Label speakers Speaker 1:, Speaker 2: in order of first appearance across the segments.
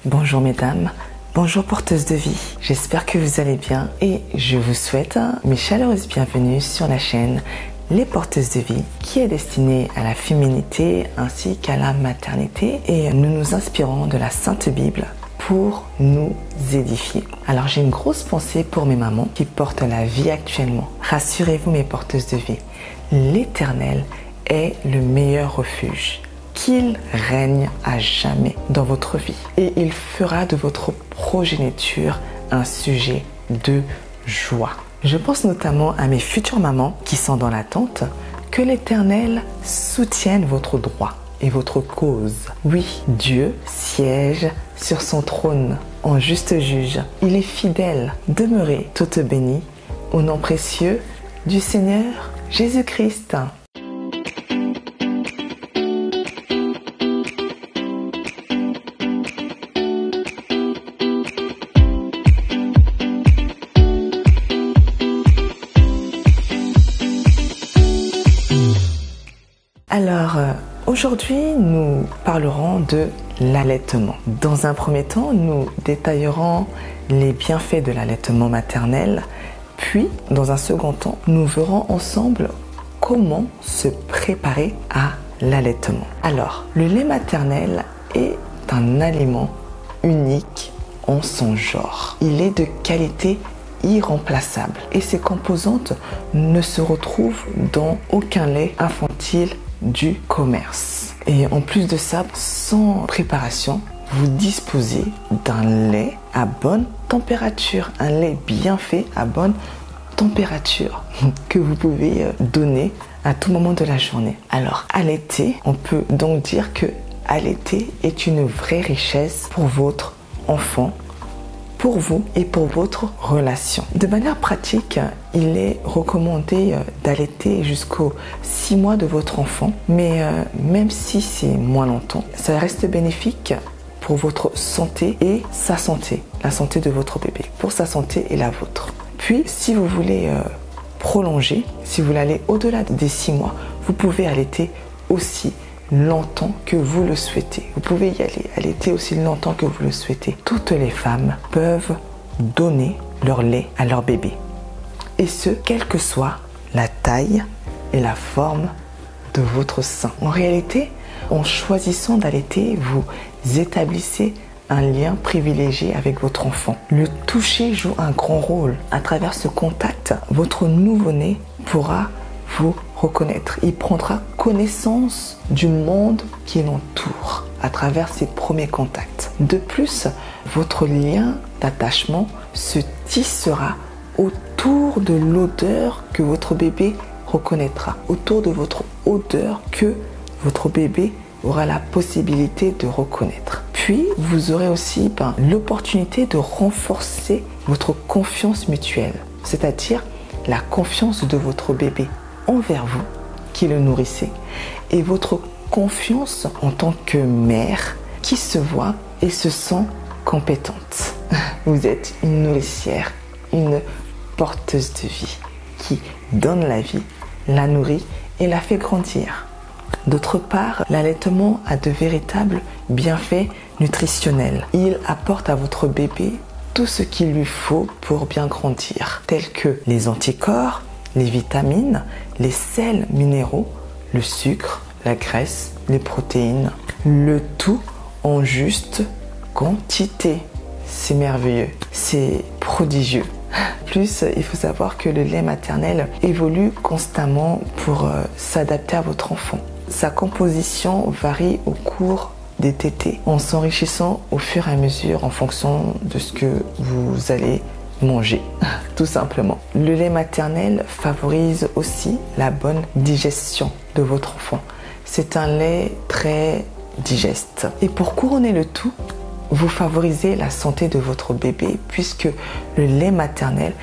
Speaker 1: Bonjour mesdames, bonjour porteuses de vie, j'espère que vous allez bien et je vous souhaite mes chaleureuses bienvenues sur la chaîne Les Porteuses de Vie qui est destinée à la féminité ainsi qu'à la maternité et nous nous inspirons de la Sainte Bible pour nous édifier. Alors j'ai une grosse pensée pour mes mamans qui portent la vie actuellement. Rassurez-vous mes porteuses de vie, l'Éternel est le meilleur refuge. Qu'il règne à jamais dans votre vie et il fera de votre progéniture un sujet de joie. Je pense notamment à mes futures mamans qui sont dans l'attente que l'Éternel soutienne votre droit et votre cause. Oui, Dieu siège sur son trône en juste juge. Il est fidèle. Demeurez toutes bénies au nom précieux du Seigneur Jésus-Christ. Alors, aujourd'hui, nous parlerons de l'allaitement. Dans un premier temps, nous détaillerons les bienfaits de l'allaitement maternel. Puis, dans un second temps, nous verrons ensemble comment se préparer à l'allaitement. Alors, le lait maternel est un aliment unique en son genre. Il est de qualité irremplaçable et ses composantes ne se retrouvent dans aucun lait infantile du commerce. Et en plus de ça, sans préparation, vous disposez d'un lait à bonne température, un lait bien fait à bonne température que vous pouvez donner à tout moment de la journée. Alors, allaiter, on peut donc dire que allaiter est une vraie richesse pour votre enfant, pour vous et pour votre relation. De manière pratique, il est recommandé d'allaiter jusqu'aux 6 mois de votre enfant, mais même si c'est moins longtemps, ça reste bénéfique pour votre santé et sa santé, la santé de votre bébé, pour sa santé et la vôtre. Puis, si vous voulez prolonger, si vous voulez aller au-delà des 6 mois, vous pouvez allaiter aussi longtemps que vous le souhaitez. Vous pouvez y aller, allaiter aussi longtemps que vous le souhaitez. Toutes les femmes peuvent donner leur lait à leur bébé. Et ce, quelle que soit la taille et la forme de votre sein. En réalité, en choisissant d'allaiter, vous établissez un lien privilégié avec votre enfant. Le toucher joue un grand rôle. À travers ce contact, votre nouveau-né pourra vous reconnaître. Il prendra connaissance du monde qui l'entoure à travers ses premiers contacts. De plus, votre lien d'attachement se tissera autour de l'odeur que votre bébé reconnaîtra, autour de votre odeur que votre bébé aura la possibilité de reconnaître. Puis, vous aurez aussi l'opportunité de renforcer votre confiance mutuelle, c'est-à-dire la confiance de votre bébé envers vous qui le nourrissez et votre confiance en tant que mère qui se voit et se sent compétente. Vous êtes une nourricière, une porteuse de vie qui donne la vie, la nourrit et la fait grandir. D'autre part, l'allaitement a de véritables bienfaits nutritionnels. Il apporte à votre bébé tout ce qu'il lui faut pour bien grandir, tels que les anticorps, les vitamines, les sels minéraux, le sucre, la graisse, les protéines, le tout en juste quantité. C'est merveilleux, c'est prodigieux. Plus, il faut savoir que le lait maternel évolue constamment pour s'adapter à votre enfant. Sa composition varie au cours des tétées en s'enrichissant au fur et à mesure en fonction de ce que vous allez manger, tout simplement. Le lait maternel favorise aussi la bonne digestion de votre enfant. C'est un lait très digeste. Et pour couronner le tout, vous favorisez la santé de votre bébé puisque le lait maternel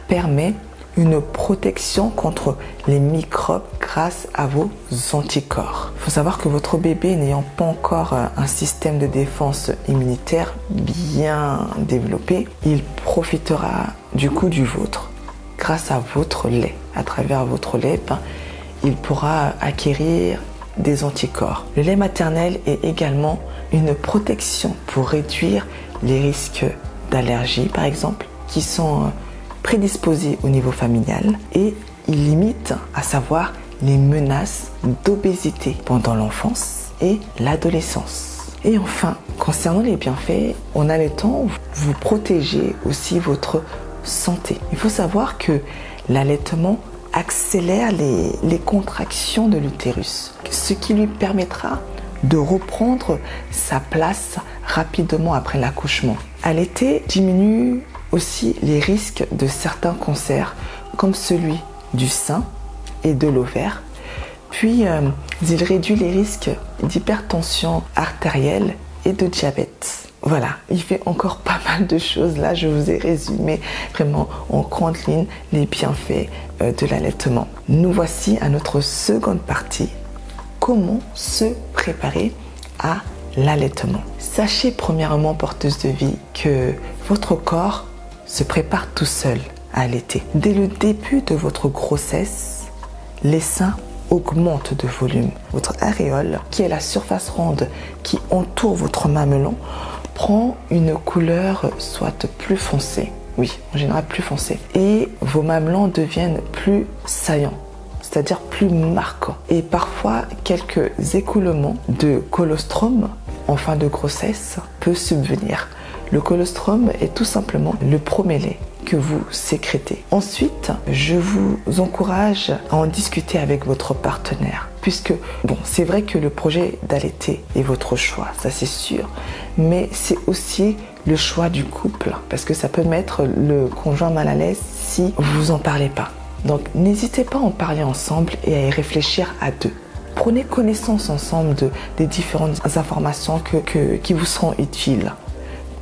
Speaker 1: permet une protection contre les microbes grâce à vos anticorps. Il faut savoir que votre bébé n'ayant pas encore un système de défense immunitaire bien développé, il profitera du coup du vôtre grâce à votre lait. À travers votre lait, il pourra acquérir des anticorps. Le lait maternel est également une protection pour réduire les risques d'allergie, par exemple, qui sont prédisposés au niveau familial, et il limite, à savoir, les menaces d'obésité pendant l'enfance et l'adolescence. Et enfin, concernant les bienfaits, en allaitant, vous protégez aussi votre santé. Il faut savoir que l'allaitement accélère les contractions de l'utérus, ce qui lui permettra de reprendre sa place rapidement après l'accouchement. Allaiter diminue aussi les risques de certains cancers, comme celui du sein et de l'ovaire. Puis, il réduit les risques d'hypertension artérielle et de diabète. Voilà, il fait encore pas mal de choses. Là, je vous ai résumé vraiment en grande ligne les bienfaits de l'allaitement. Nous voici à notre seconde partie. Comment se préparer à l'allaitement? Sachez premièrement, porteuse de vie, que votre corps se prépare tout seul à allaiter. Dès le début de votre grossesse, les seins augmentent de volume. Votre aréole, qui est la surface ronde qui entoure votre mamelon, prend une couleur soit plus foncée. Oui, en général plus foncée. Et vos mamelons deviennent plus saillants, c'est-à-dire plus marquants. Et parfois, quelques écoulements de colostrum en fin de grossesse peut subvenir. Le colostrum est tout simplement le promélé que vous sécrétez. Ensuite, je vous encourage à en discuter avec votre partenaire, puisque, bon, c'est vrai que le projet d'allaiter est votre choix, ça c'est sûr, mais c'est aussi le choix du couple, parce que ça peut mettre le conjoint mal à l'aise si vous en parlez pas. Donc, n'hésitez pas à en parler ensemble et à y réfléchir à deux. Prenez connaissance ensemble des différentes informations qui vous seront utiles.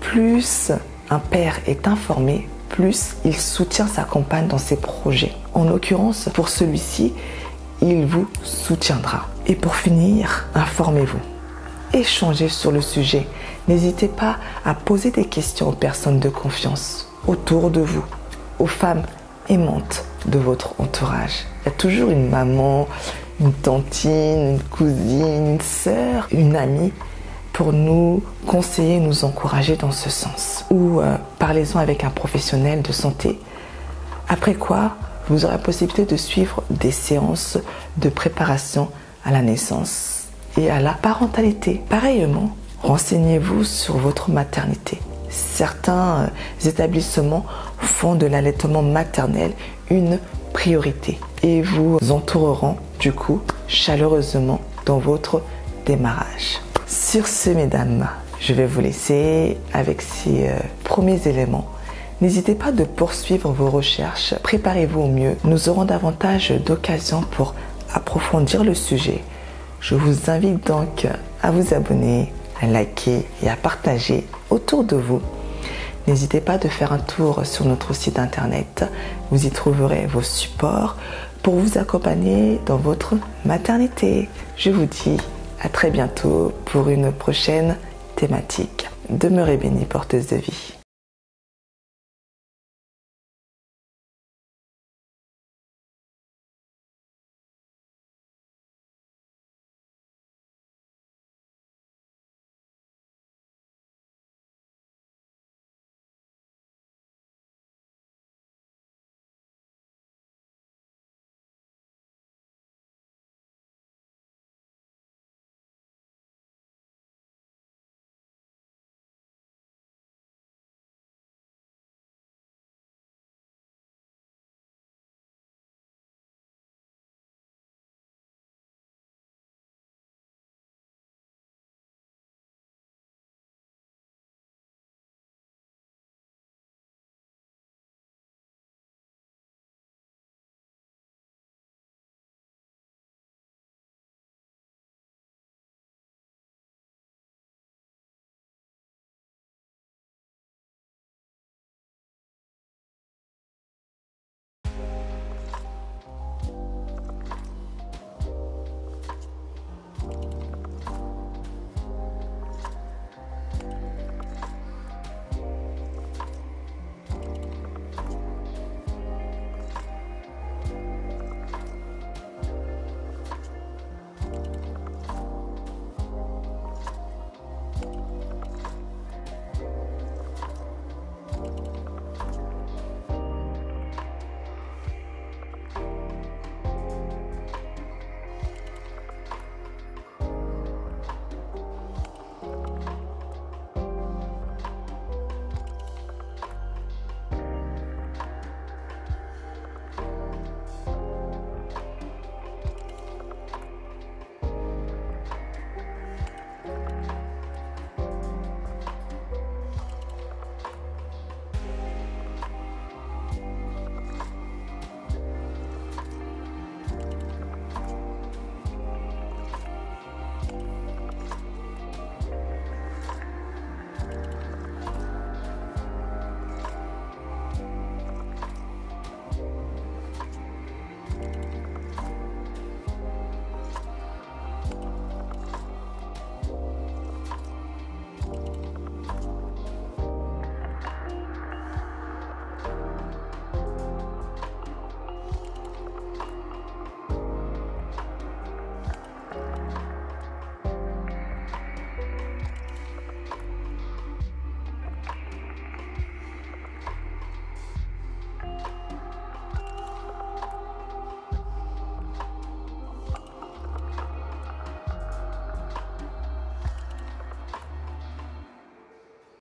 Speaker 1: Plus un père est informé, plus il soutient sa compagne dans ses projets. En l'occurrence, pour celui-ci, il vous soutiendra. Et pour finir, informez-vous. Échangez sur le sujet. N'hésitez pas à poser des questions aux personnes de confiance autour de vous, aux femmes aimantes de votre entourage. Il y a toujours une maman, une tantine, une cousine, une sœur, une amie pour nous conseiller, nous encourager dans ce sens. Ou parlez-en avec un professionnel de santé. Après quoi, vous aurez la possibilité de suivre des séances de préparation à la naissance et à la parentalité. Pareillement, renseignez-vous sur votre maternité. Certains établissements font de l'allaitement maternel une priorité et vous entoureront du coup chaleureusement dans votre démarrage. Sur ce, mesdames, je vais vous laisser avec ces premiers éléments. N'hésitez pas de poursuivre vos recherches, préparez-vous au mieux. Nous aurons davantage d'occasions pour approfondir le sujet. Je vous invite donc à vous abonner, à liker et à partager autour de vous. N'hésitez pas de faire un tour sur notre site internet. Vous y trouverez vos supports pour vous accompagner dans votre maternité. Je vous dis à très bientôt pour une prochaine thématique. Demeurez bénis, porteuse de vie.